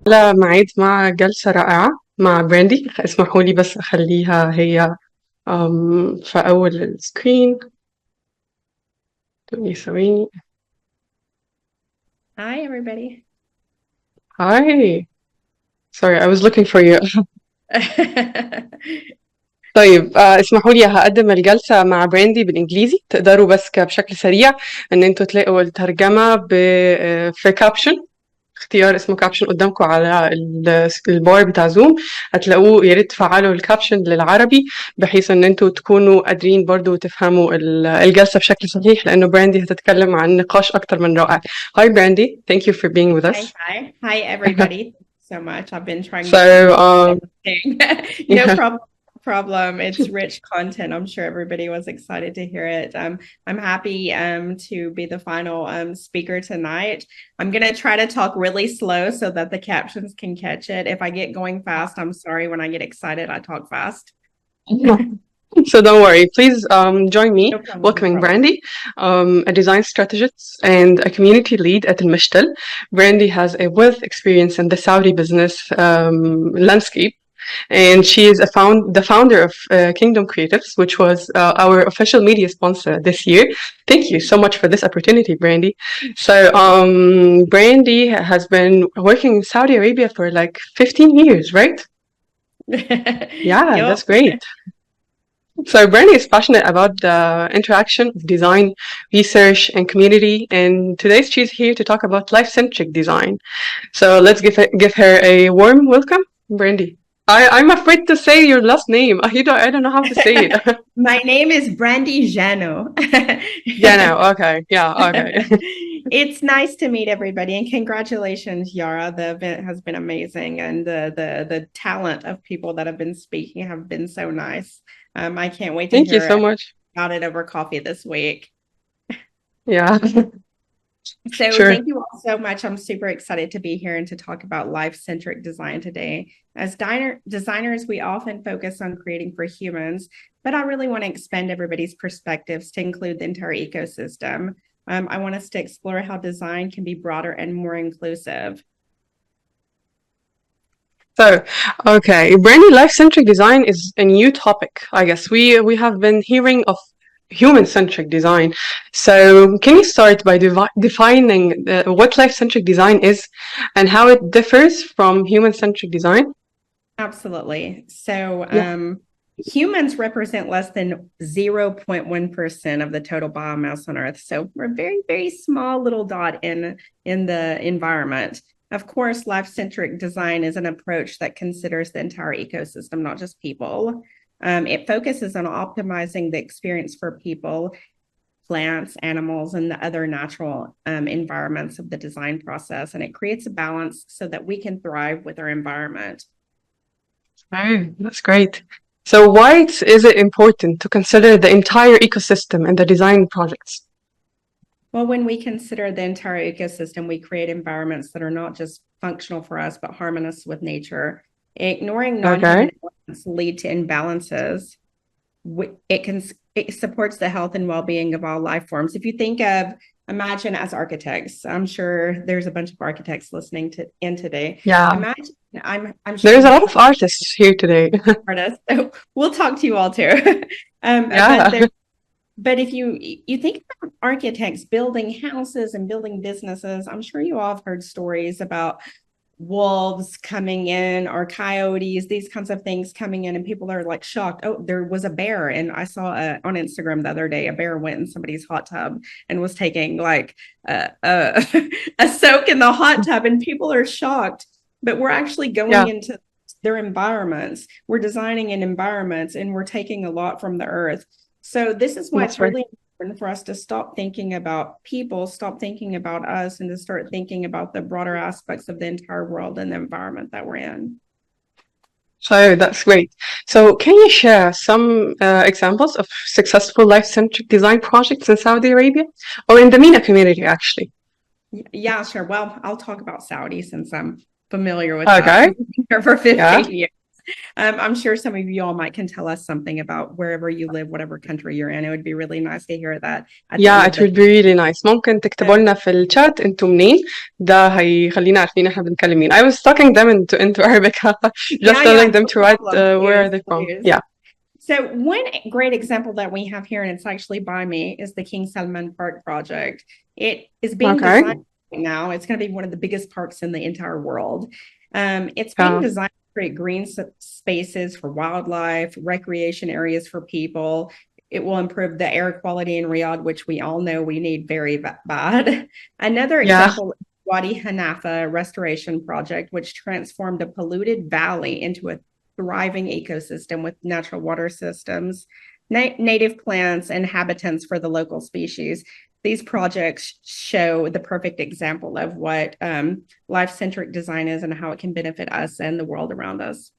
على ميعاد مع جلسة رائعة مع براندي. اسمحوا لي بس أخليها هي في أول السكرين. ثواني. Hi, everybody. Hi. Sorry, I was looking for you. طيب اسمحوا لي هقدم الجلسة مع براندي بالإنجليزي. تقدروا بس بشكل سريع إن انتوا تلاقوا الترجمة في كابشن. اختيار اسمه كابشن قدامكم على البار بتاع زوم. هتلاقوه، يا ريت تفعلوا الكابشن للعربي بحيث ان انتوا تكونوا قادرين برضو تفهموا الجلسة بشكل صحيح، لانه براندي هتتكلم عن نقاش اكتر من رائع. Hi Brandy, thank you for being with Hi, us. hi. Hi, everybody. Thank you so much. I've been trying to find So the thing. No problem. It's rich content. I'm sure everybody was excited to hear it. I'm happy to be the final speaker tonight. I'm gonna try to talk really slow so that the captions can catch it. If I get going fast, I'm sorry. When I get excited, I talk fast. So don't worry, please join me No problem, no welcoming problem. Brandy, a design strategist and a community lead at Al-Mashtal. Brandy has a wealth experience in the Saudi business landscape, and she is the founder of Kingdom Creatives, which was our official media sponsor this year. Thank you so much for this opportunity, Brandy. So Brandy has been working in Saudi Arabia for like 15 years, right? Yeah, Yup. that's great. So Brandy is passionate about the interaction of design, research, and community. And today she's here to talk about life-centric design. So let's give her a warm welcome, Brandy. I'm afraid to say your last name. I don't know how to say it. My name is Brandy Jano. Yeah, no, okay, yeah, okay. It's nice to meet everybody, and congratulations, Yara. The event has been amazing, and the talent of people that have been speaking have been so nice. I can't wait to Thank you so hear much. about it over coffee this week. Yeah, So sure. thank you all so much. I'm super excited to be here and to talk about life-centric design today. As designers, we often focus on creating for humans, but I really want to expand everybody's perspectives to include the entire ecosystem. I want us to explore how design can be broader and more inclusive. So, okay, Brandy, life-centric design is a new topic, I guess. We have been hearing of human-centric design. So, can you start by defining what life-centric design is and how it differs from human-centric design? Absolutely. So, Yeah. humans represent less than 0.1% of the total biomass on Earth. So, we're a very, very small little dot in the environment. Of course, life-centric design is an approach that considers the entire ecosystem, not just people. It focuses on optimizing the experience for people, plants, animals, and the other natural environments of the design process. And it creates a balance so that we can thrive with our environment. Oh, that's great. So, why is it important to consider the entire ecosystem in the design projects? Well, when we consider the entire ecosystem, we create environments that are not just functional for us, but harmonious with nature. Ignoring Okay. non-human elements lead to imbalances. It supports the health and well-being of all life forms. If you think of, imagine as architects, I'm sure there's a bunch of architects listening to in today. Yeah. Imagine I'm sure There's a you lot of artists here today. artists. So we'll talk to you all too. But Yeah. there but if you think about architects building houses and building businesses, I'm sure you all have heard stories about wolves coming in or coyotes, these kinds of things coming in, and people are like shocked. Oh, there was a bear, and I saw on Instagram the other day a bear went in somebody's hot tub and was taking like a soak in the hot tub, and people are shocked. But we're actually going Yeah. into their environments. We're designing in environments, and we're taking a lot from the earth. So this is why That's it's right. really important for us to stop thinking about people, stop thinking about us, and to start thinking about the broader aspects of the entire world and the environment that we're in. So that's great. So can you share some examples of successful life-centric design projects in Saudi Arabia or in the MENA community, actually? Yeah, sure. Well, I'll talk about Saudi since I'm familiar with that. Okay. I've been here for Yeah. 15 years. I'm sure some of you all might can tell us something about wherever you live, whatever country you're in. It would be really nice to hear that at the end Yeah, of it the would be really nice. ممكن تكتبوا لنا في الشات انتوا منين. ده هيخلينا عارفين احنا بنتكلم مين. I was talking them into Arabic, just telling them to write where are they from. Yeah. So one great example that we have here, and it's actually by me, is the King Salman Park project. It is being designed right now. It's going to be one of the biggest parks in the entire world. It's being designed to create green spaces for wildlife, recreation areas for people. It will improve the air quality in Riyadh, which we all know we need very bad. Another example is Wadi Hanafa Restoration Project, which transformed a polluted valley into a thriving ecosystem with natural water systems, native plants, and habitats for the local species. These projects show the perfect example of what life-centric design is and how it can benefit us and the world around us.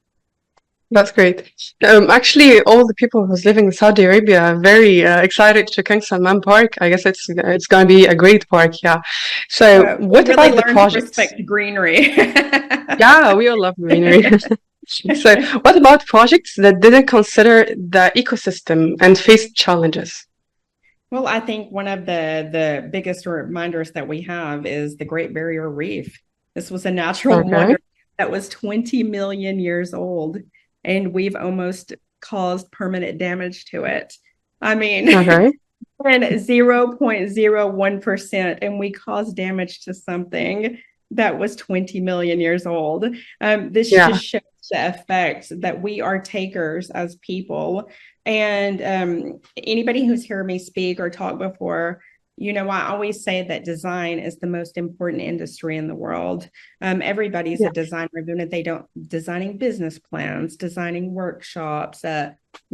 That's great. Actually, all the people who's living in Saudi Arabia are very excited to King Salman Park. I guess it's going to be a great park. Yeah. So, what really about the learn projects? To respect greenery. Yeah, we all love greenery. So, what about projects that didn't consider the ecosystem and faced challenges? Well, I think one of the biggest reminders that we have is the Great Barrier Reef. This was a natural wonder that was 20 million years old, and we've almost caused permanent damage to it. I mean, 0.01%, and we caused damage to something that was 20 million years old. This just shows the effects that we are takers as people. And anybody who's heard me speak or talk before, you know, I always say that design is the most important industry in the world. Everybody's a designer, even if they don't, designing business plans, designing workshops,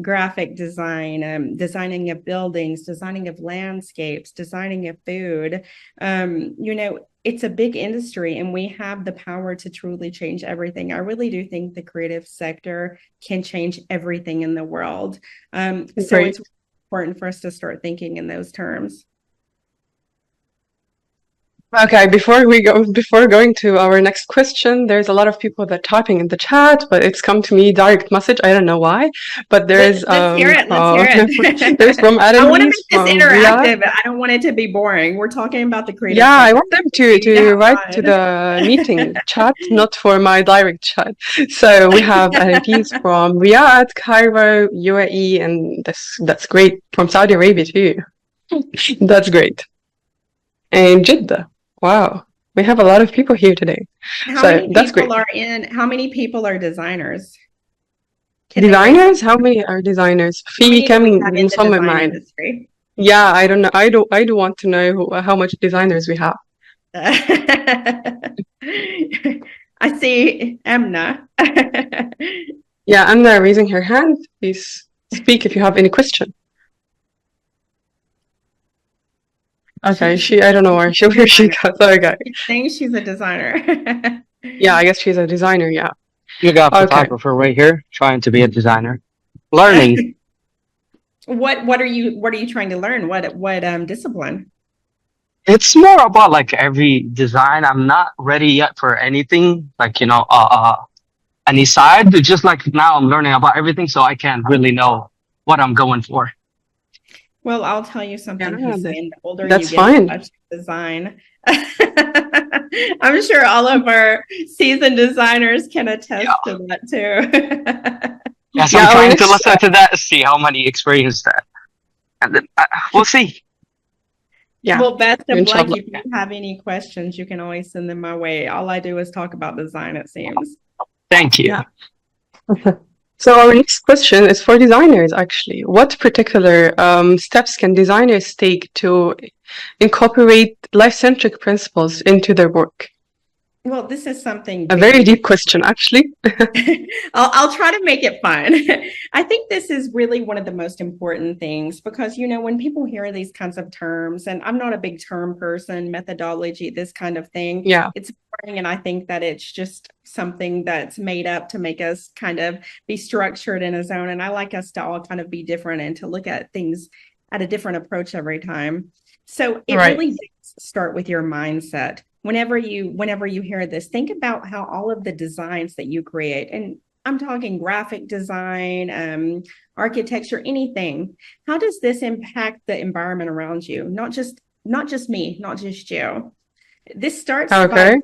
graphic design, designing of buildings, designing of landscapes, designing of food. You know, it's a big industry and we have the power to truly change everything. I really do think the creative sector can change everything in the world. So it's important for us to start thinking in those terms. Okay, before going to our next question, there's a lot of people that are typing in the chat, but it's come to me direct message. I don't know why, but there is let's hear it. There's from Adam. I want to make this interactive. I don't want it to be boring. We're talking about the creative. Yeah, I want them to write to the meeting chat, not for my direct chat. So we have attendees from Riyadh, Cairo, UAE, and that's great. From Saudi Arabia too. That's great. And Jeddah. Wow, we have a lot of people here today. How many people are designers? Designers? How many are designers? في كم مصممة? Yeah, I don't know. I do want to know how much designers we have. I see Emna. Yeah, Emna raising her hand. Please speak if you have any question. Okay, I don't know where she got. Okay. Saying she's a designer. Yeah, I guess she's a designer. Yeah. You got a photographer right here trying to be a designer. Learning. What are you trying to learn? What discipline? It's more about like every design. I'm not ready yet for anything, like, you know, any side. Just like now I'm learning about everything, so I can't really know what I'm going for. Well, I'll tell you something. The older that's you get, fine. Design. I'm sure all of our seasoned designers can attest to that too. Yes, I'm trying to listen to that, see how many experience that, and then we'll see. Yeah. Well, best of luck. If you have any questions, you can always send them my way. All I do is talk about design, it seems. Thank you. Yeah. So our next question is for designers, actually. What particular steps can designers take to incorporate life-centric principles into their work? Well, this is something a very deep question, actually. I'll try to make it fun. I think this is really one of the most important things because, you know, when people hear these kinds of terms, and I'm not a big term person, methodology, this kind of thing. Yeah. It's boring. And I think that it's just something that's made up to make us kind of be structured in a zone. And I like us to all kind of be different and to look at things at a different approach every time. So it really does start with your mindset. Whenever you hear this, think about how all of the designs that you create, and I'm talking graphic design, architecture, anything. How does this impact the environment around you? Not just me, not just you. This starts by Okay.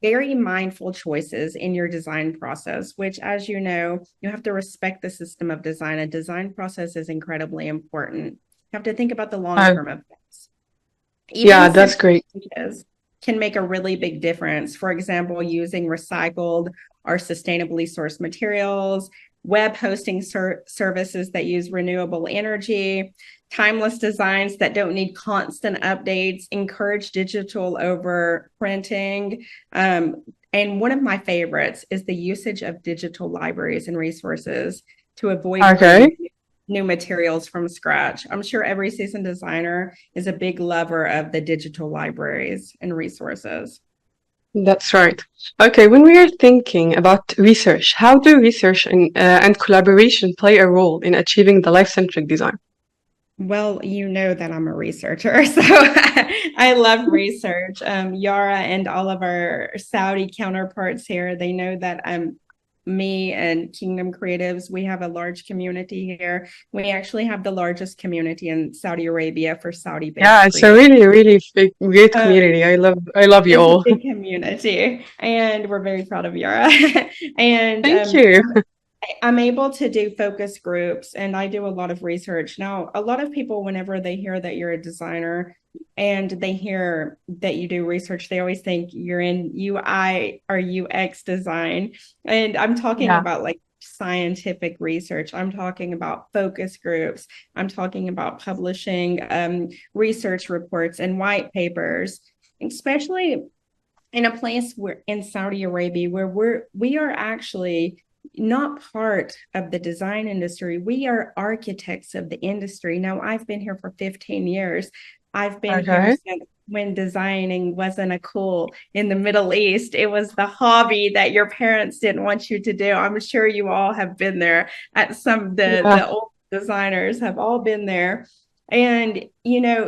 very mindful choices in your design process, which, as you know, you have to respect the system of design. A design process is incredibly important. You have to think about the long term effects. Yeah, Even that's simple great. changes can make a really big difference. For example, using recycled or sustainably sourced materials, web hosting services that use renewable energy, timeless designs that don't need constant updates, encourage digital over printing. And one of my favorites is the usage of digital libraries and resources to avoid Okay. creating new materials from scratch. I'm sure every seasoned designer is a big lover of the digital libraries and resources. That's right. Okay, when we are thinking about research, how do research and collaboration play a role in achieving the life-centric design? Well, you know that I'm a researcher, so I love research. Yara and all of our Saudi counterparts here, they know that me and Kingdom Creatives, we have a large community here. We actually have the largest community in Saudi Arabia for Saudi-based Yeah, it's a creators. really, really great Um, community. I love you it's a all. big community, and we're very proud of Yara. And Thank you. I'm able to do focus groups, and I do a lot of research. Now, a lot of people, whenever they hear that you're a designer and they hear that you do research, they always think you're in UI or UX design. And I'm talking Yeah. about like scientific research. I'm talking about focus groups. I'm talking about publishing research reports and white papers, especially in a place where in Saudi Arabia where we are actually not part of the design industry. We are architects of the industry. Now, I've been here for 15 years. I've been here Okay. since when designing wasn't a cool in the Middle East. It was the hobby that your parents didn't want you to do. I'm sure you all have been there. At some Yeah. the old designers have all been there. And,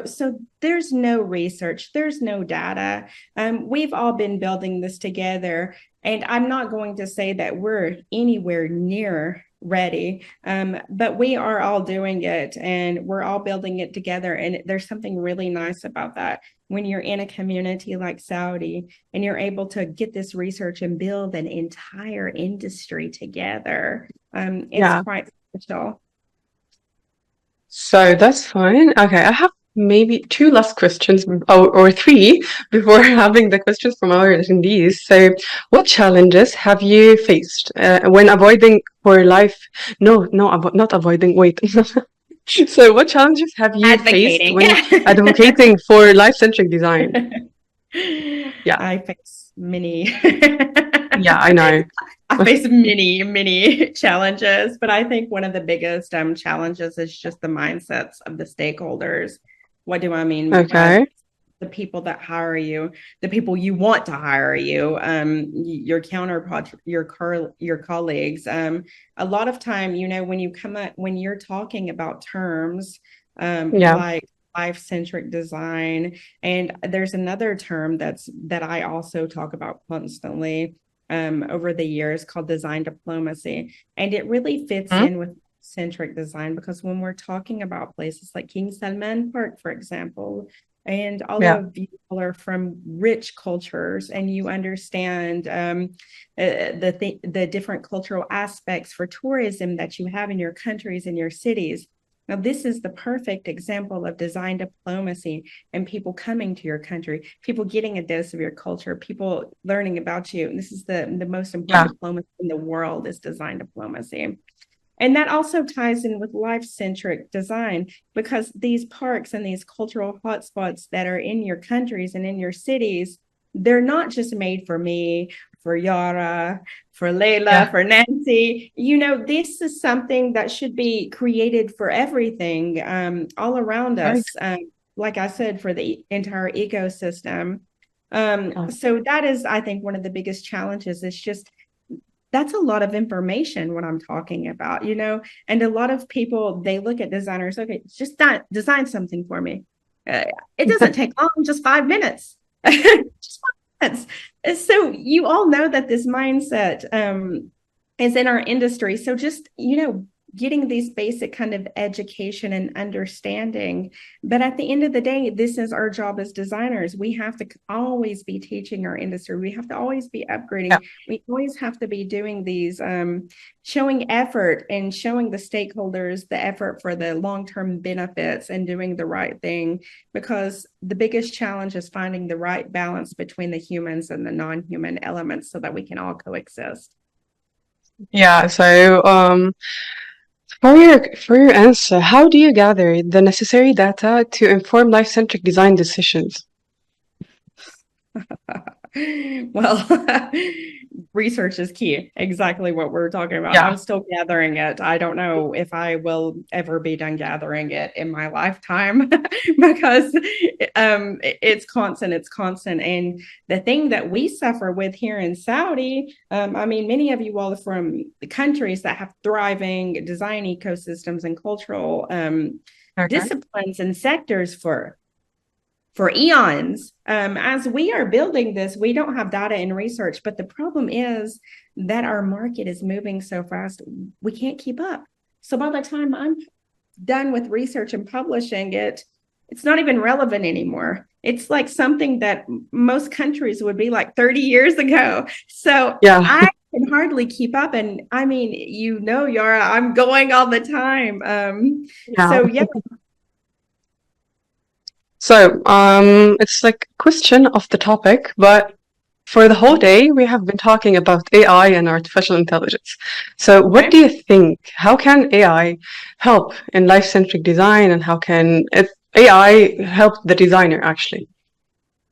so there's no research, there's no data. We've all been building this together. And I'm not going to say that we're anywhere near ready, but we are all doing it and we're all building it together. And there's something really nice about that when you're in a community like Saudi and you're able to get this research and build an entire industry together. It's Yeah. quite special. So that's fine. Okay, I have maybe two last questions or three before having the questions from our attendees. So, what challenges have you faced when avoiding for life? No, no, not avoiding. Wait. So, what challenges have you faced Advocating. when advocating for life-centric design? Yeah, I face many. yeah, I know. I face many, many challenges, but I think one of the biggest challenges is just the mindsets of the stakeholders. What do I mean? Okay. The people that hire you, the people you want to hire you, your counterpart, your colleagues. A lot of time, when you come up, when you're talking about terms Yeah. like life-centric design, and there's another term that I also talk about constantly over the years called design diplomacy, and it really fits Hmm? in with centric design because when we're talking about places like King Salman Park, for example, and all Yeah. of you all are from rich cultures and you understand the different cultural aspects for tourism that you have in your countries and your cities. Now, this is the perfect example of design diplomacy and people coming to your country, people getting a dose of your culture, people learning about you. And this is the most Yeah. important diplomacy in the world is design diplomacy. And that also ties in with life-centric design because these parks and these cultural hotspots that are in your countries and in your cities, they're not just made for me, for Yara, for Layla, Yeah. for Nancy. This is something that should be created for everything all around Right. us. Like I said, for the entire ecosystem. Yeah. So that is, I think, one of the biggest challenges is just that's a lot of information what I'm talking about, and a lot of people, they look at designers, okay, just design something for me. It doesn't take long, just 5 minutes. Just 5 minutes. So you all know that this mindset is in our industry. So just, getting these basic kind of education and understanding. But at the end of the day, this is our job as designers. We have to always be teaching our industry. We have to always be upgrading. Yeah. We always have to be doing these, showing effort and showing the stakeholders the effort for the long-term benefits and doing the right thing, because the biggest challenge is finding the right balance between the humans and the non-human elements so that we can all coexist. Yeah, so for your answer, how do you gather the necessary data to inform life-centric design decisions? Well, research is key. Exactly what we're talking about. Yeah. I'm still gathering it. I don't know if I will ever be done gathering it in my lifetime because it's constant. And the thing that we suffer with here in Saudi, I mean, many of you all are from the countries that have thriving design ecosystems and cultural disciplines and sectors for eons. As we are building this, we don't have data and research, but the problem is that our market is moving so fast, we can't keep up. So by the time I'm done with research and publishing it, it's not even relevant anymore. It's like something that most countries would be like 30 years ago. So Yeah. I can hardly keep up. And I mean, Yara, I'm going all the time. So yeah. So, it's like a question off the topic, but for the whole day, we have been talking about AI and artificial intelligence. So, what do you think? How can AI help in life-centric design, and how can AI help the designer actually?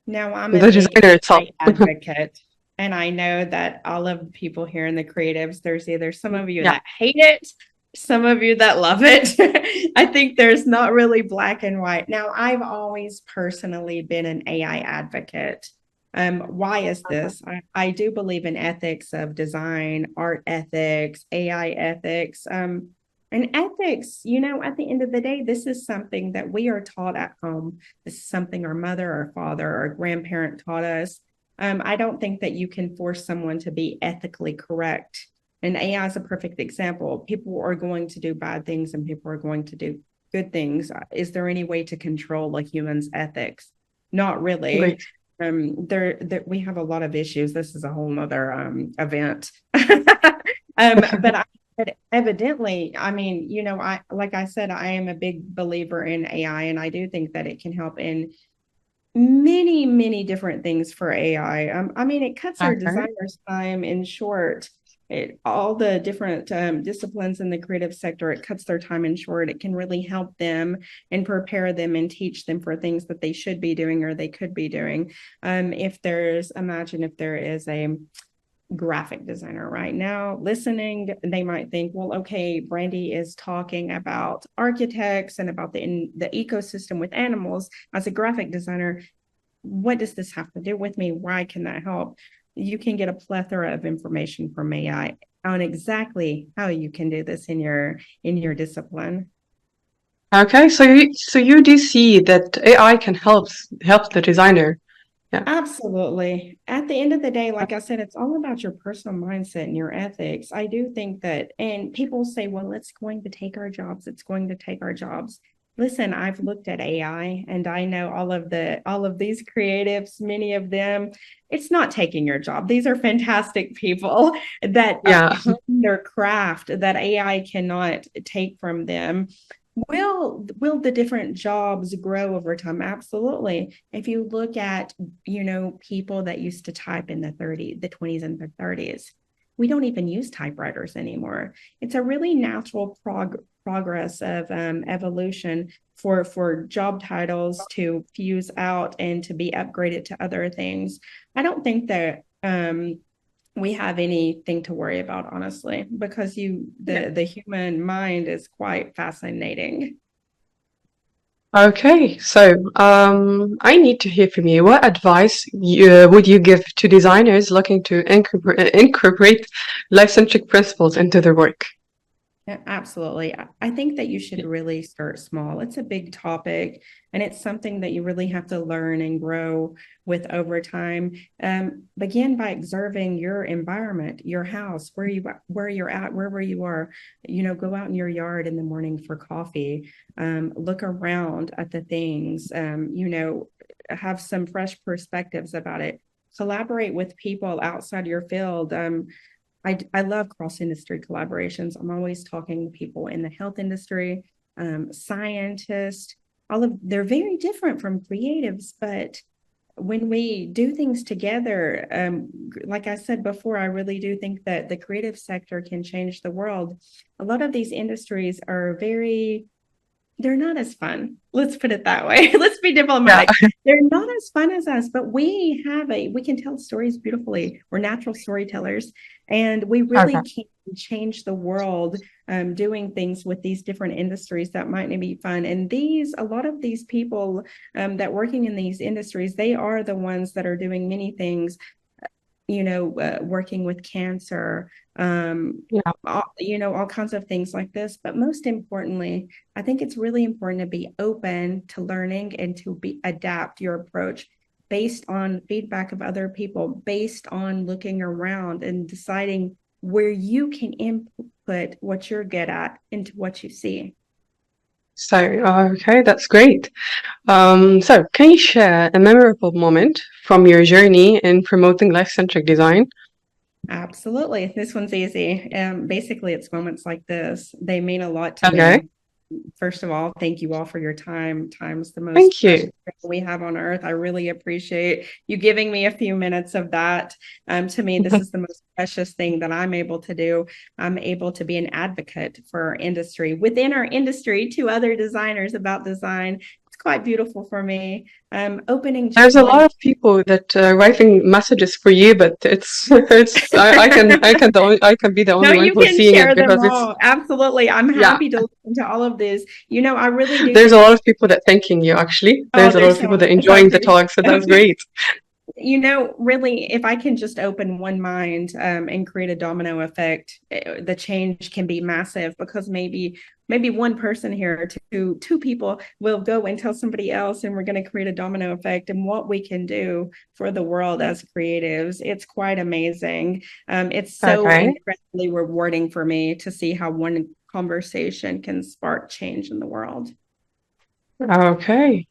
Now, I'm The a designer big itself. AI advocate, and I know that all of the people here in the creatives, there's either some of you Yeah. that hate it, some of you that love it. I think there's not really black and white. Now, I've always personally been an AI advocate. Why is this? I do believe in ethics of design, art ethics, AI ethics. And ethics, at the end of the day, this is something that we are taught at home. This is something our mother, our father, our grandparent taught us. I don't think that you can force someone to be ethically correct. And AI is a perfect example. People are going to do bad things and people are going to do good things. Is there any way to control a human's ethics? Not really. We have a lot of issues. This is a whole nother event. But evidently, I mean, like I said, I am a big believer in AI, and I do think that it can help in many, many different things for AI. I mean, it cuts our designers' time in short. All the different disciplines in the creative sector, it cuts their time in short. It can really help them and prepare them and teach them for things that they should be doing or they could be doing. Imagine if there is a graphic designer right now listening, they might think, well, okay, Brandy is talking about architects and about the ecosystem with animals. As a graphic designer, what does this have to do with me? Why can that help? You can get a plethora of information from AI on exactly how you can do this in your discipline. Okay, so you do see that AI can help the designer. Yeah. Absolutely. At the end of the day, like I said, it's all about your personal mindset and your ethics. I do think that, and people say, well, it's going to take our jobs. It's going to take our jobs. Listen, I've looked at AI and I know all of these creatives, many of them, it's not taking your job. These are fantastic people that hone their craft that AI cannot take from them. Will the different jobs grow over time? Absolutely. If you look at, people that used to type in the 20s and the 30s, we don't even use typewriters anymore. It's a really natural progress of evolution for job titles to fuse out and to be upgraded to other things. I don't think that we have anything to worry about, honestly, because the human mind is quite fascinating. Okay, so I need to hear from you. What advice would you give to designers looking to incorporate life-centric principles into their work? Yeah, absolutely. I think that you should really start small. It's a big topic, and it's something that you really have to learn and grow with over time. Begin by observing your environment, your house, where you're at, wherever you are. Go out in your yard in the morning for coffee. Look around at the things. Have some fresh perspectives about it. Collaborate with people outside your field. I love cross-industry collaborations. I'm always talking to people in the health industry, scientists, they're very different from creatives, but when we do things together, like I said before, I really do think that the creative sector can change the world. A lot of these industries are they're not as fun. Let's put it that way. Let's be diplomatic. Yeah. They're not as fun as us, but we can tell stories beautifully. We're natural storytellers, and we really can change the world doing things with these different industries that might not be fun. And a lot of these people that working in these industries, they are the ones that are doing many things, working with cancer, all kinds of things like this. But most importantly, I think it's really important to be open to learning and to adapt your approach based on feedback of other people, based on looking around and deciding where you can input what you're good at into what you see. So, okay, that's great. So can you share a memorable moment from your journey in promoting life-centric design? Absolutely. This one's easy. Basically, it's moments like this. They mean a lot to Okay. me. First of all, thank you all for your time. Time's the most Thank you. precious thing we have on earth. I really appreciate you giving me a few minutes of that. To me, this is the most precious thing that I'm able to do. I'm able to be an advocate for our industry, within our industry, to other designers about design. It's quite beautiful for me. Opening There's just a lot of people that writing messages for you, but I can be the No, only one you who's can seeing it share them because it's all. Absolutely. I'm happy to listen to all of this. I really do there's a think, lot of people that thanking you actually. oh, There's a lot they're of people so, that so enjoying the appreciative. talk, so that's great. Really, if I can just open one mind and create a domino effect, the change can be massive, because maybe one person here, two people will go and tell somebody else, and we're going to create a domino effect. And what we can do for the world as creatives, it's quite amazing. It's so Okay. incredibly rewarding for me to see how one conversation can spark change in the world. Okay.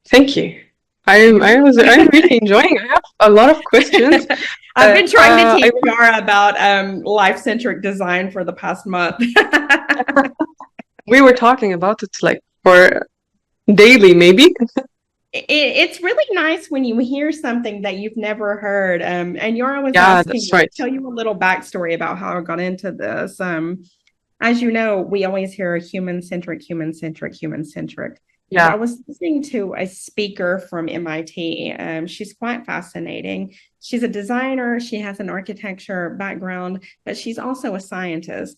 Thank you. I'm really enjoying. I have a lot of questions. I've been trying to teach I Yara about life-centric design for the past month. we were talking about it like for daily, maybe. It's really nice when you hear something that you've never heard. And Yara was Yeah, asking that's me, right. tell you a little backstory about how I got into this. As you know, we always hear human-centric, human-centric, human-centric. But I Yeah. was listening to a speaker from MIT. She's quite fascinating. She's a designer. She has an architecture background, but she's also a scientist.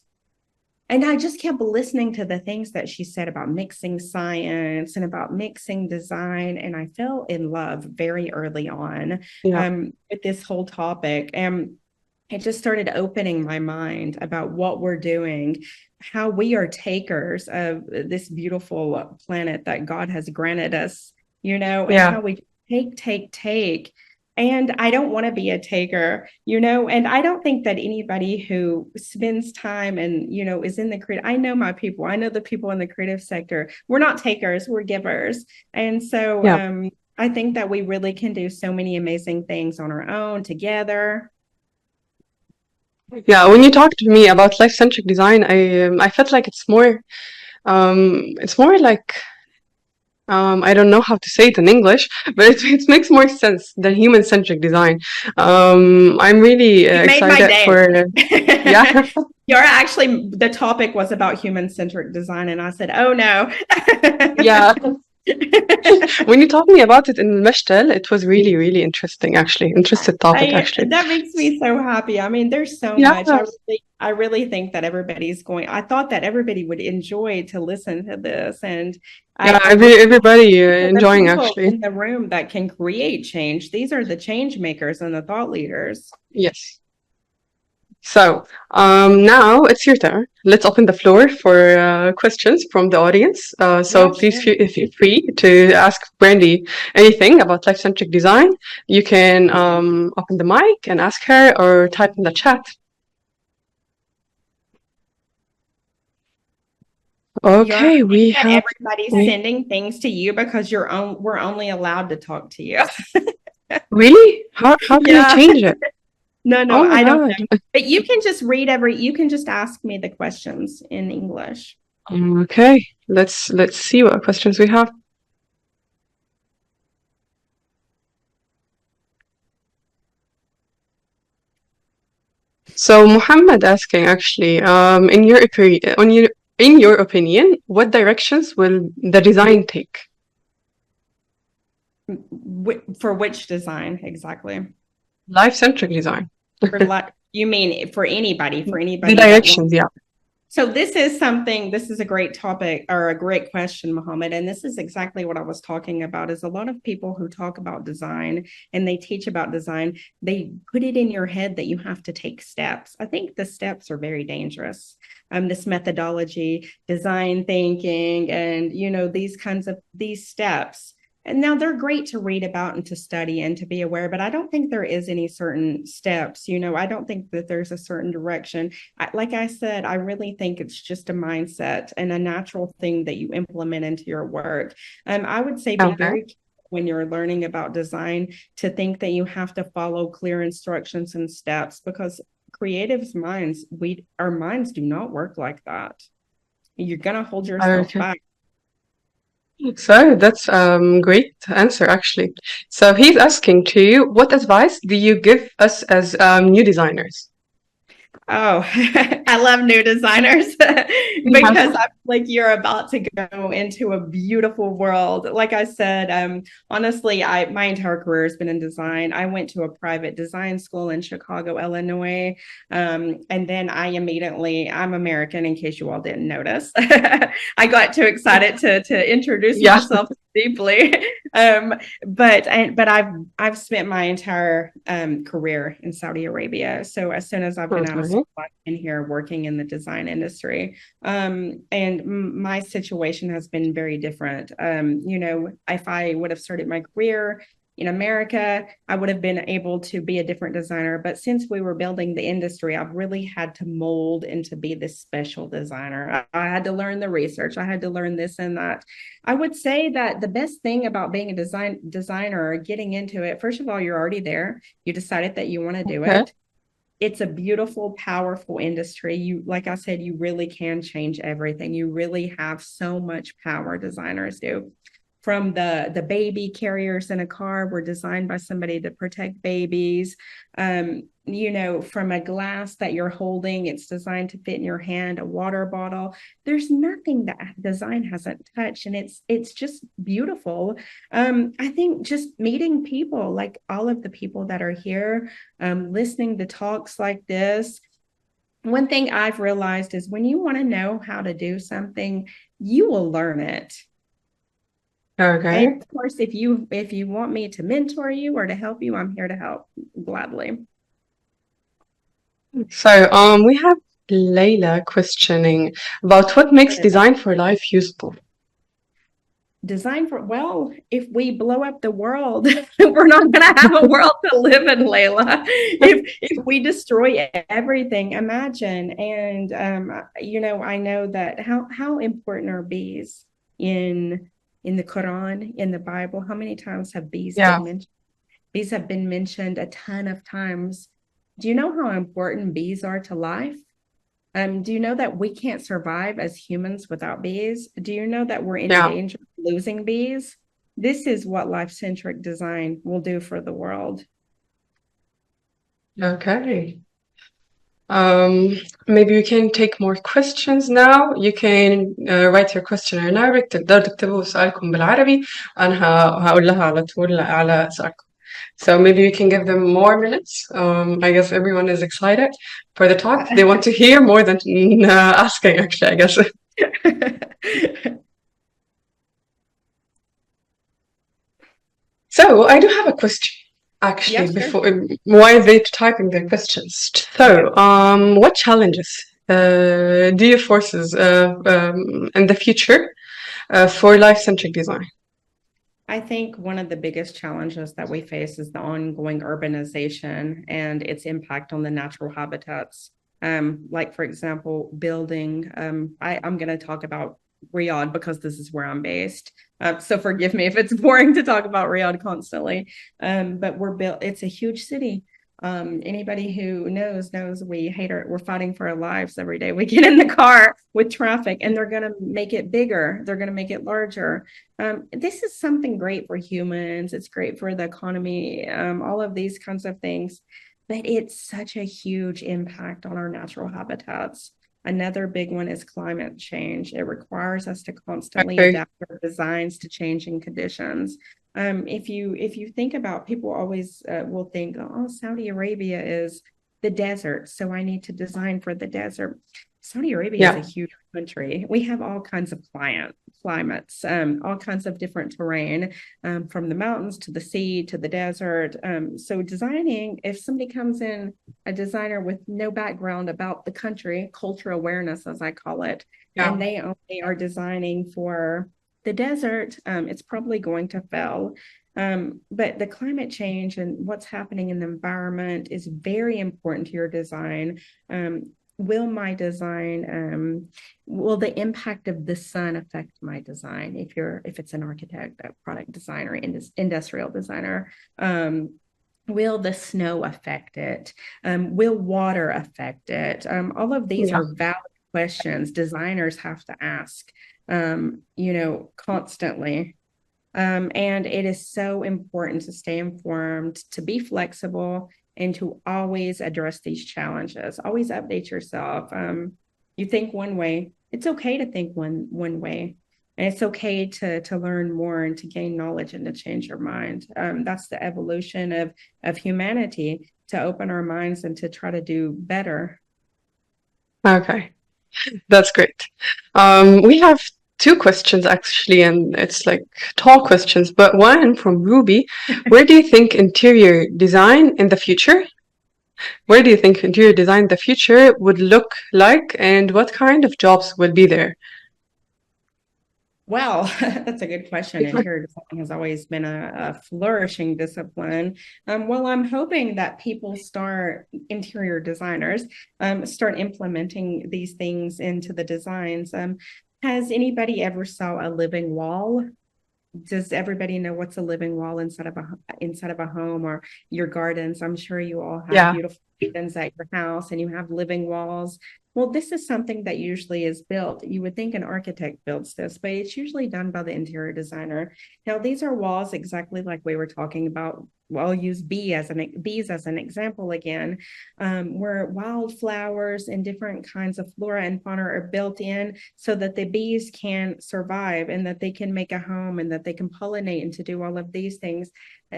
And I just kept listening to the things that she said about mixing science and about mixing design. And I fell in love very early on Yeah. with this whole topic. And it just started opening my mind about what we're doing, how we are takers of this beautiful planet that God has granted us, and Yeah. how we take. And I don't want to be a taker, and I don't think that anybody who spends time and, is in the creative, I know my people, I know the people in the creative sector, we're not takers, we're givers. And so Yeah. I think that we really can do so many amazing things on our own together. Yeah. When you talk to me about life-centric design, I felt like it's more like I don't know how to say it in English, but it makes more sense than human-centric design. I'm really You made my excited day. for yeah. Yara, actually, the topic was about human-centric design, and I said, "Oh no." Yeah. When you told me about it in Meshtel, it was really, really interesting, actually. Interesting topic, actually. That makes me so happy. I mean, there's so Yeah. much. I really think that I thought that everybody would enjoy to listen to this, and Yeah, I really everybody the enjoying, people actually. in the room that can create change. These are the change makers and the thought leaders. Yes. So now it's your turn. Let's open the floor for questions from the audience. So Yeah, please sure. feel free to ask Brandy anything about life-centric design. You can open the mic and ask her, or type in the chat. Okay, Yara, we that have. everybody's sending things to you because we're only allowed to talk to you. Really? How can I Yeah. change it? No, Oh my I don't God. know. But you can just you can just ask me the questions in English. Okay, let's see what questions we have. So Muhammad asking actually, in your opinion, what directions will the design take? For which design exactly? Life-centric design. You mean for anybody The directions, yeah. So this is a great topic or a great question, Mohammed. And this is exactly what I was talking about is a lot of people who talk about design and they teach about design, they put it in your head that you have to take steps. I think the steps are very dangerous. This methodology, design thinking, and these steps. And now they're great to read about and to study and to be aware, but I don't think there is any certain steps. I don't think that there's a certain direction. Like I said, I really think it's just a mindset and a natural thing that you implement into your work. I would say be very careful when you're learning about design to think that you have to follow clear instructions and steps because creatives' minds, our minds do not work like that. You're gonna hold yourself back. So that's great answer actually. So he's asking to you, what advice do you give us as new designers? Oh, I love new designers because I feel like you're about to go into a beautiful world. Like I said, honestly, my entire career has been in design. I went to a private design school in Chicago, Illinois. And then I'm American, in case you all didn't notice. I got too excited to introduce myself deeply. But I've spent my entire career in Saudi Arabia. So as soon as I've been out of school, I've been here working in the design industry. And my situation has been very different. If I would have started my career in America, I would have been able to be a different designer. But since we were building the industry, I've really had to mold and to be this special designer. I had to learn the research. I had to learn this and that. I would say that the best thing about being a designer or getting into it, first of all, you're already there. You decided that you want to do it. It's a beautiful, powerful industry. Like I said, you really can change everything. You really have so much power, designers do. From the baby carriers in a car were designed by somebody to protect babies. From a glass that you're holding, it's designed to fit in your hand, a water bottle. There's nothing that design hasn't touched, and it's just beautiful. I think just meeting people, like all of the people that are here, listening to talks like this. One thing I've realized is when you want to know how to do something, you will learn it. Okay. And of course, if you want me to mentor you or to help you, I'm here to help gladly. So we have Layla questioning about what makes design for life useful. If we blow up the world, we're not going to have a world to live in, Layla. If we destroy everything, imagine. And I know that how important are bees in the Quran, in the Bible? How many times have bees been mentioned? Bees have been mentioned a ton of times. Do you know how important bees are to life? Do you know that we can't survive as humans without bees? Do you know that we're in danger of losing bees? This is what life-centric design will do for the world. Okay. Maybe we can take more questions now. You can write your question in Arabic. تقدروا تكتبوا سؤالكم بالعربي. أنا هقول لها على طول على سؤالكم. So maybe we can give them more minutes. I guess everyone is excited for the talk. They want to hear more than asking, actually, I guess. So I do have a question. Actually, Yeah, sure. before while they're typing their questions. So, what challenges do you foresees in the future for life-centric design? I think one of the biggest challenges that we face is the ongoing urbanization and its impact on the natural habitats. Like, for example, building, I'm going to talk about Riyadh because this is where I'm based. So forgive me if it's boring to talk about Riyadh constantly. But it's a huge city. Anybody who knows we're fighting for our lives every day. We get in the car with traffic and they're going to make it bigger. They're going to make it larger. This is something great for humans. It's great for the economy, all of these kinds of things. But it's such a huge impact on our natural habitats. Another big one is climate change. It requires us to constantly Okay. adapt our designs to changing conditions. If you think about, people always will think, oh, Saudi Arabia is the desert, so I need to design for the desert. Saudi Arabia is a huge country. We have all kinds of climates, all kinds of different terrain, from the mountains to the sea to the desert. So designing, if somebody comes in, a designer with no background about the country, cultural awareness, as I call it, and they only are designing for the desert, it's probably going to fail. But the climate change and what's happening in the environment is very important to your design. Will my design, will the impact of the sun affect my design? If it's an architect, a product designer, industrial designer, will the snow affect it? Will water affect it? All of these are valid questions designers have to ask, constantly. And it is so important to stay informed, to be flexible, and to always address these challenges. Always update yourself. You think one way, it's okay to think one way. And it's okay to learn more and to gain knowledge and to change your mind. That's the evolution of humanity, to open our minds and to try to do better. Okay, that's great. We have two questions actually, and it's like tall questions, but one from Ruby. Where do you think interior design in the future? Where do you think interior design in the future would look like, and what kind of jobs will be there? Well, that's a good question. Interior design has always been a flourishing discipline. Well, I'm hoping that interior designers, start implementing these things into the designs. Has anybody ever saw a living wall? Does everybody know what's a living wall inside of a home or your gardens? I'm sure you all have beautiful gardens at your house and you have living walls. Well, this is something that usually is built. You would think an architect builds this, but it's usually done by the interior designer. Now, these are walls exactly like we were talking about. Well, I'll use bees as an example again, where wildflowers and different kinds of flora and fauna are built in so that the bees can survive and that they can make a home and that they can pollinate and to do all of these things.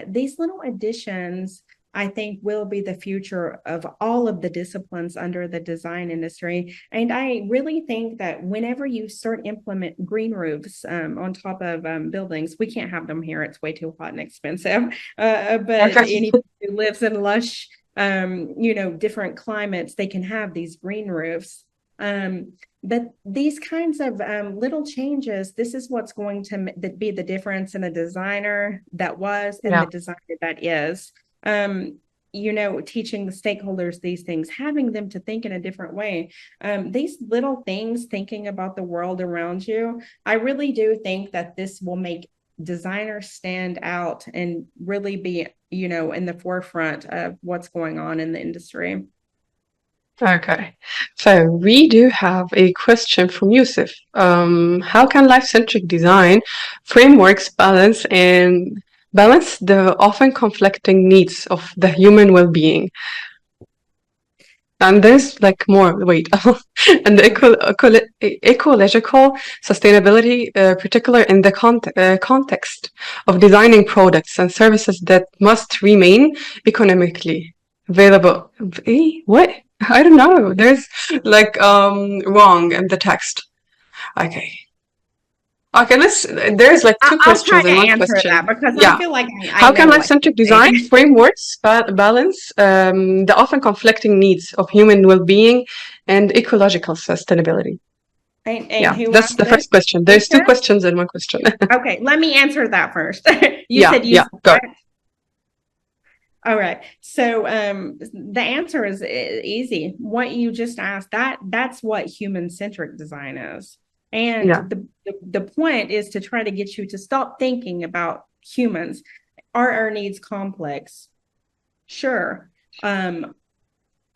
These little additions, I think, will be the future of all of the disciplines under the design industry. And I really think that whenever you start implement green roofs on top of buildings, we can't have them here. It's way too hot and expensive. But anybody who lives in lush, different climates, they can have these green roofs. But these kinds of little changes, this is what's going to be the difference in a designer that was and the designer that is. Teaching the stakeholders these things, having them to think in a different way. These little things, thinking about the world around you, I really do think that this will make designers stand out and really be, in the forefront of what's going on in the industry. Okay, so we do have a question from Yusuf. How can life-centric design frameworks balance the often conflicting needs of the human well-being? And there's like more, wait, and the ecological sustainability, particular in the context of designing products and services that must remain economically available. What? I don't know. There's like wrong in the text. Okay. Okay, there's like two I'll try questions to in one answer question. that because Yeah. I feel like How I can know what life-centric you're design saying. frameworks balance the often conflicting needs of human well-being and ecological sustainability? And Yeah, who that's asked the this? first question. Who There's two said? questions in one question. Okay, let me answer that first. You Yeah, said you yeah, said, go. right? All right. So the answer is easy. What you just asked, that's what human-centric design is. And Yeah, the point is to try to get you to stop thinking about humans. Are our needs complex? Sure.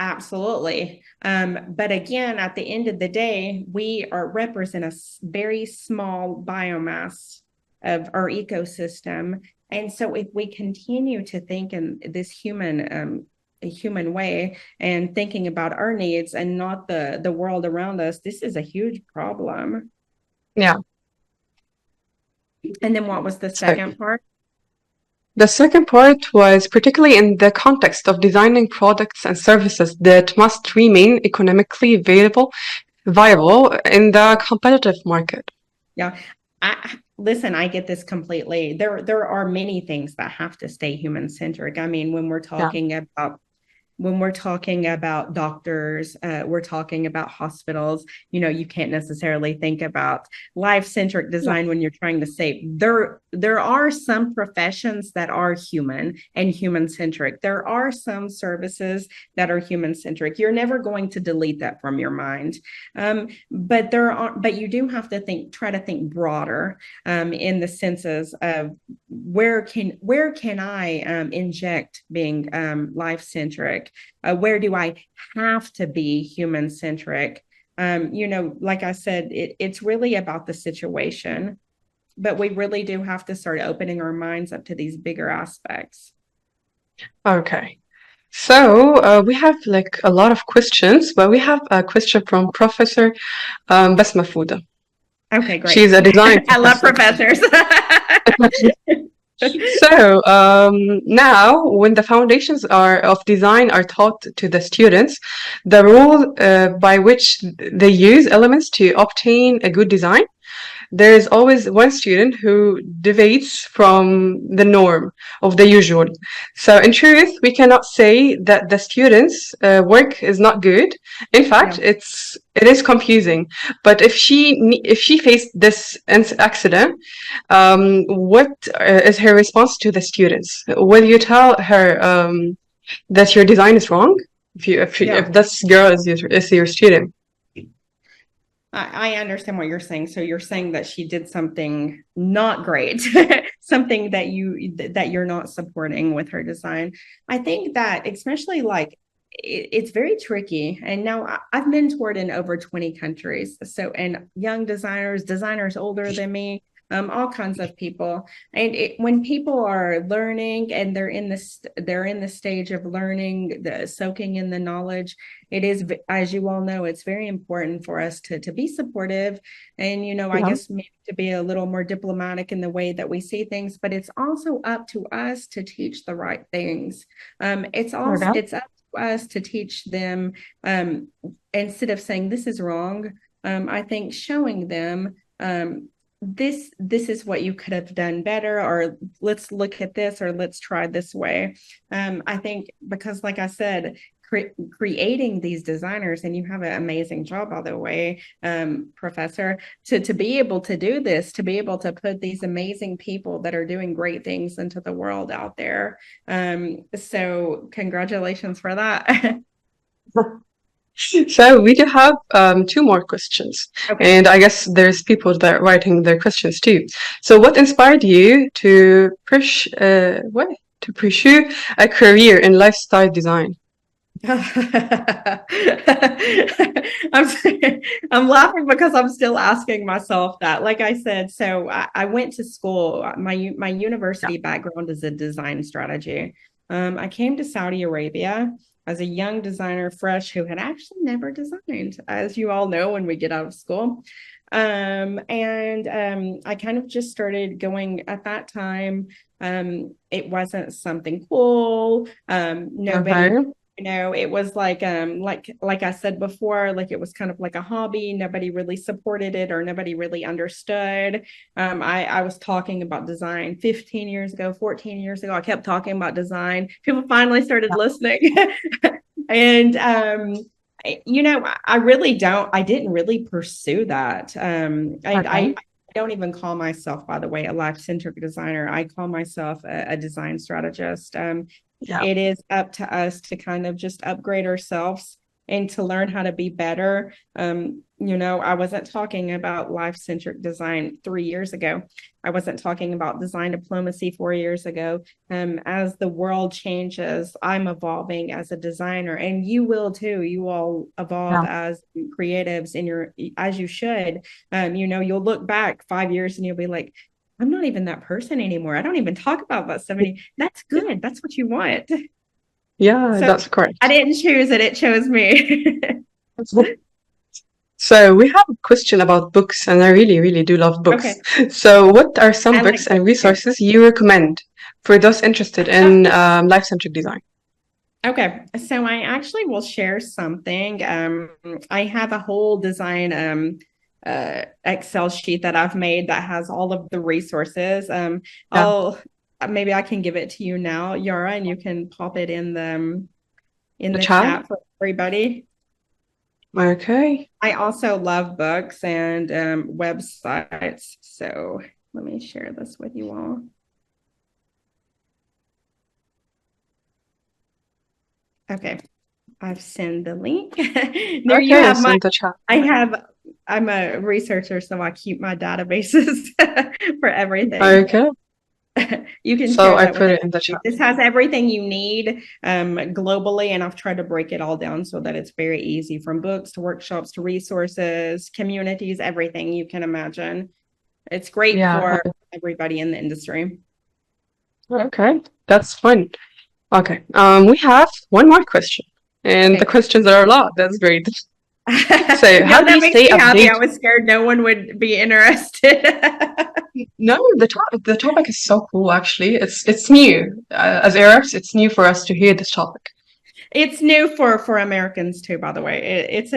Absolutely. But again, at the end of the day, we represent a very small biomass of our ecosystem. And so if we continue to think in this a human way and thinking about our needs and not the world around us, this is a huge problem. yeah. And then what was the So second part? the second part was particularly in the context of designing products and services that must remain economically viable in the competitive market. Yeah. Listen, I get this completely. There are many things that have to stay human-centric. I mean, when we're talking about doctors, we're talking about hospitals, you can't necessarily think about life-centric design when you're trying to say there are some professions that are human and human-centric. There are some services that are human-centric. You're never going to delete that from your mind. But you do have to try to think broader in the senses of where can I inject being life-centric? Where do I have to be human-centric? Like I said, it's really about the situation, but we really do have to start opening our minds up to these bigger aspects. Okay. So we have like a lot of questions, but we have a question from Professor Basma Fouda. Okay, great. She's a design I love professor. professors. So now, when the foundations of design are taught to the students, the rule by which they use elements to obtain a good design, there is always one student who deviates from the norm of the usual. So in truth, we cannot say that the student's work is not good. In fact, Yeah. it is confusing. But if she faced this accident, what is her response to the students? Will you tell her that your design is wrong? If this girl is your student? I understand what you're saying. So you're saying that she did something not great, something that you're not supporting with her design. I think that especially it's very tricky. And now I've mentored in over 20 countries. So, and young designers older than me, all kinds of people. And when people are learning and they're in the stage of learning, soaking in the knowledge, it is, as you all know, it's very important for us to be supportive and, I guess maybe to be a little more diplomatic in the way that we see things, but it's also up to us to teach the right things. It's up to us to teach them, instead of saying this is wrong. I think showing them, this is what you could have done better, or let's look at this, or let's try this way. I think because, like I said, creating these designers, and you have an amazing job, by the way, Professor, to be able to do this, to be able to put these amazing people that are doing great things into the world out there. So congratulations for that. So we do have two more questions, and I guess there's people that are writing their questions too. So, what inspired you to pursue a career in lifestyle design? I'm laughing because I'm still asking myself that. Like I said, so I went to school. My university background is a design strategy. I came to Saudi Arabia as a young designer, fresh, who had actually never designed, as you all know, when we get out of school. I kind of just started going at that time. It wasn't something cool. Nobody It was like I said before, like it was kind of like a hobby. Nobody really supported it or nobody really understood. I was talking about design 15 years ago, 14 years ago. I kept talking about design. People finally started listening. And I didn't really pursue that. I don't even call myself, by the way, a life-centered designer. I call myself a design strategist. It is up to us to kind of just upgrade ourselves and to learn how to be better. I wasn't talking about life-centered design 3 years ago. I wasn't talking about design diplomacy 4 years ago. As the world changes, I'm evolving as a designer, and you will too. You all evolve as creatives as you should. You'll look back 5 years and you'll be like, I'm not even that person anymore. I don't even talk about that stuff anymore. That's good. That's what you want. Yeah, So that's correct. I didn't choose it. It chose me. So we have a question about books, and I really, really do love books. Okay. So what are some I like books and books too. resources you recommend for those interested in life-centric design? Okay, so I actually will share something. I have a whole design Excel sheet that I've made that has all of the resources. Maybe I can give it to you now, Yara, and you can pop it in the chat for everybody. Okay. I also love books and websites. So let me share this with you all. Okay, I've sent the link. There you have my chat. I'm a researcher, so I keep my databases for everything. Okay. You can So share I that put it in the chat. This has everything you need globally, and I've tried to break it all down so that it's very easy, from books to workshops to resources, communities, everything you can imagine. It's great for everybody in the industry. Okay, that's fun. Okay, we have one more question, and the questions are a lot. That's great. So how do you stay updated? I was scared no one would be interested. No, the topic is so cool. Actually, it's new. As Arabs, it's new for us to hear this topic. It's new for Americans too, by the way. It's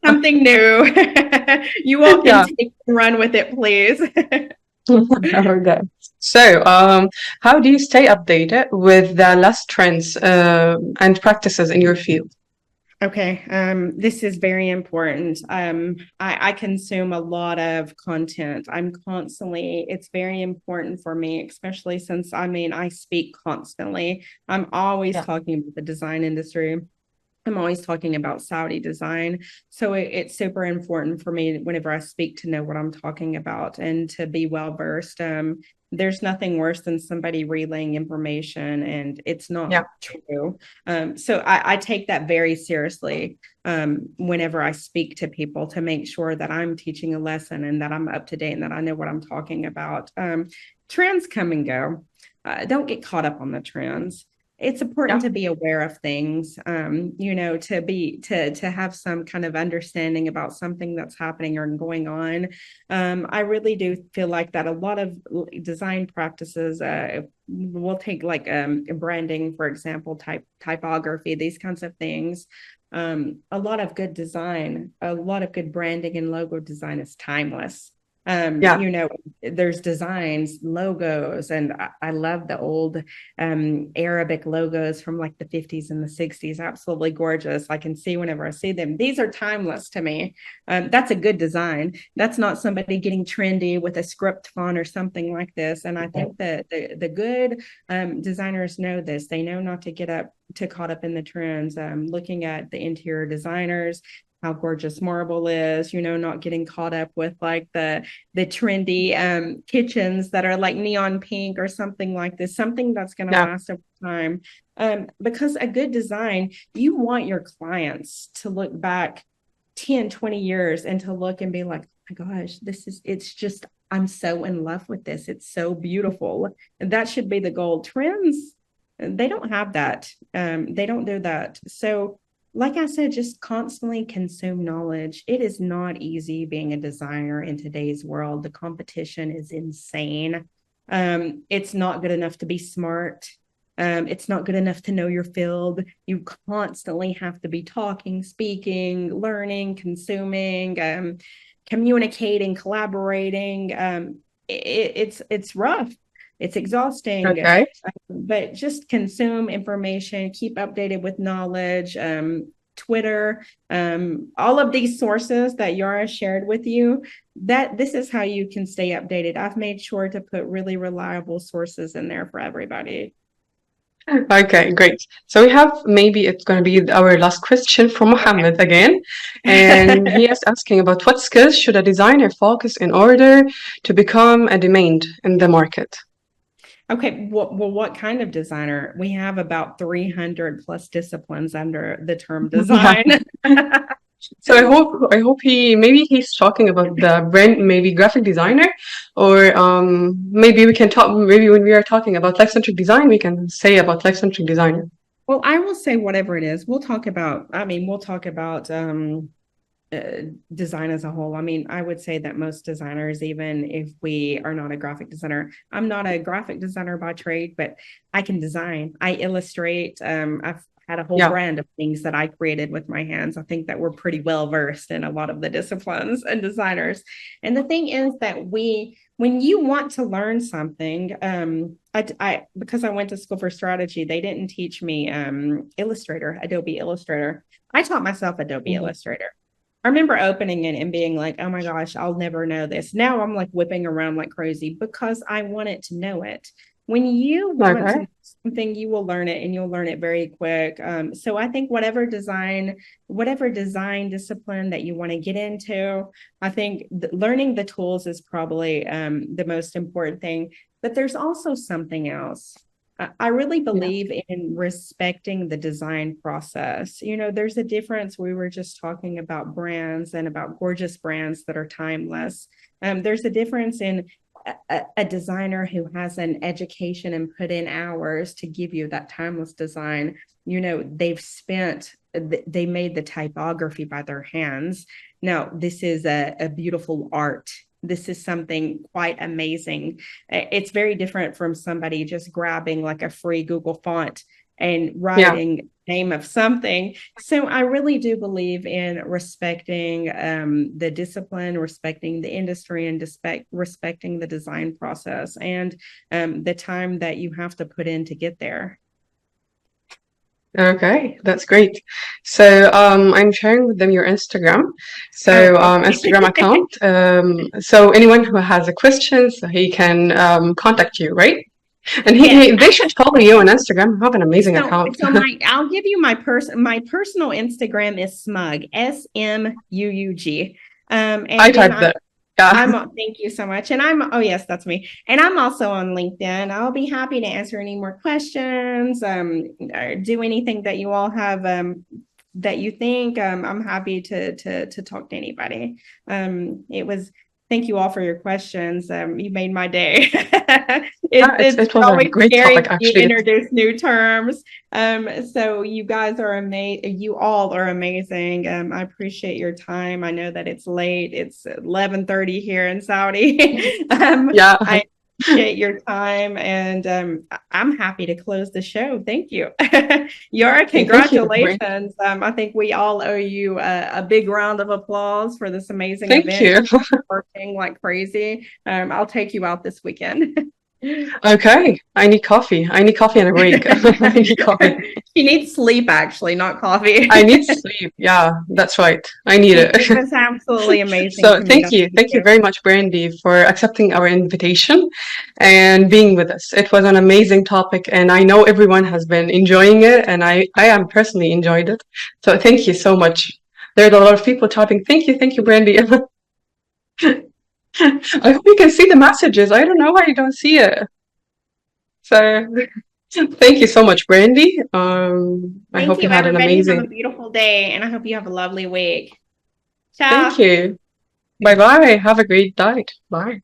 something new. You all can take and run with it, please. Okay. So, how do you stay updated with the last trends and practices in your field? Okay, this is very important. I consume a lot of content. It's very important for me, especially since, I speak constantly. I'm always talking about the design industry. I'm always talking about Saudi design. So it's super important for me whenever I speak to know what I'm talking about and to be well versed. There's nothing worse than somebody relaying information and it's not true. So I take that very seriously whenever I speak to people, to make sure that I'm teaching a lesson and that I'm up to date and that I know what I'm talking about. Trends come and go. Don't get caught up on the trends. It's important to be aware of things, to have some kind of understanding about something that's happening or going on. I really do feel like that a lot of design practices, we'll take like branding, for example, typography, these kinds of things. A lot of good design, a lot of good branding and logo design is timeless. There's designs, logos, and I love the old Arabic logos from like the 50s and the 60s. Absolutely gorgeous. I can see whenever I see them. These are timeless to me. That's a good design. That's not somebody getting trendy with a script font or something like this. And I think that the good designers know this. They know not to get caught up in the trends. Looking at the interior designers, how gorgeous marble is, not getting caught up with like the trendy kitchens that are like neon pink or something like this, something that's going to last over time. Because a good design, you want your clients to look back 10, 20 years and to look and be like, oh my gosh, I'm so in love with this. It's so beautiful. And that should be the goal. Trends, they don't have that. They don't do that. So like I said, just constantly consume knowledge. It is not easy being a designer in today's world. The competition is insane. It's not good enough to be smart. It's not good enough to know your field. You constantly have to be talking, speaking, learning, consuming, communicating, collaborating. It's rough. It's exhausting. Okay. But just consume information, keep updated with knowledge. Twitter, all of these sources that Yara shared with you, that this is how you can stay updated. I've made sure to put really reliable sources in there for everybody. Okay, great. So we have, maybe it's going to be our last question from Mohammed again. And he is asking about what skills should a designer focus in order to become a demand in the market? Okay, well, what kind of designer? We have about 300 plus disciplines under the term design. So I hope he's talking about the brand, maybe graphic designer, or maybe we can talk, maybe when we are talking about life-centric design, we can say about life-centric designer. Well, I will say whatever it is. We'll talk about design as a whole. I mean, I would say that most designers, even if we are not a graphic designer, I'm not a graphic designer by trade, but I can design. I illustrate. I've had a whole brand of things that I created with my hands. I think that we're pretty well versed in a lot of the disciplines and designers. And the thing is that when you want to learn something, because I went to school for strategy, they didn't teach me Adobe Illustrator. I taught myself Adobe Illustrator. I remember opening it and being like, oh my gosh, I'll never know this. Now I'm like whipping around like crazy because I wanted to know it. When you want to know something, you will learn it, and you'll learn it very quick. So I think whatever design discipline that you want to get into, I think learning the tools is probably the most important thing. But there's also something else. I really believe in respecting the design process. You know, there's a difference. We were just talking about brands and about gorgeous brands that are timeless. There's a difference in a designer who has an education and put in hours to give you that timeless design. You know, they made the typography by their hands. Now, this is a beautiful art. This is something quite amazing. It's very different from somebody just grabbing like a free Google font and writing name of something. So I really do believe in respecting the discipline, respecting the industry, and respecting the design process and the time that you have to put in to get there. Okay, that's great. So I'm sharing with them your Instagram. So Instagram account. So anyone who has a question, so he can contact you, right? And they should follow you on Instagram. You have an amazing account. So I'll give you my personal Instagram is Smug, SMUUG. And I typed that. Yeah. Thank you so much. And yes, that's me. And I'm also on LinkedIn. I'll be happy to answer any more questions, or do anything that you all have that you think. I'm happy to talk to anybody. Thank you all for your questions. You made my day. It was always a great topic, actually. You introduce new terms. So you guys are amazing. You all are amazing. I appreciate your time. I know that it's late. It's 11:30 here in Saudi. I appreciate your time, and I'm happy to close the show. Thank you. Yara, congratulations. I think we all owe you a big round of applause for this amazing event. Thank you. Working like crazy. I'll take you out this weekend. Okay. I need coffee and a break. I need coffee. She needs sleep, actually, not coffee. I need sleep. Yeah, that's right. I need it. It was absolutely amazing. So thank you very much, Brandy, for accepting our invitation and being with us. It was an amazing topic, and I know everyone has been enjoying it, and I am personally enjoyed it. So thank you so much. There's a lot of people typing. Thank you, Brandy. I hope you can see the messages. I don't know why you don't see it. So thank you so much, Brandy. I hope you had an amazing, have a beautiful day, and I hope you have a lovely week. Ciao. Thank you. Bye-bye. Have a great night. Bye.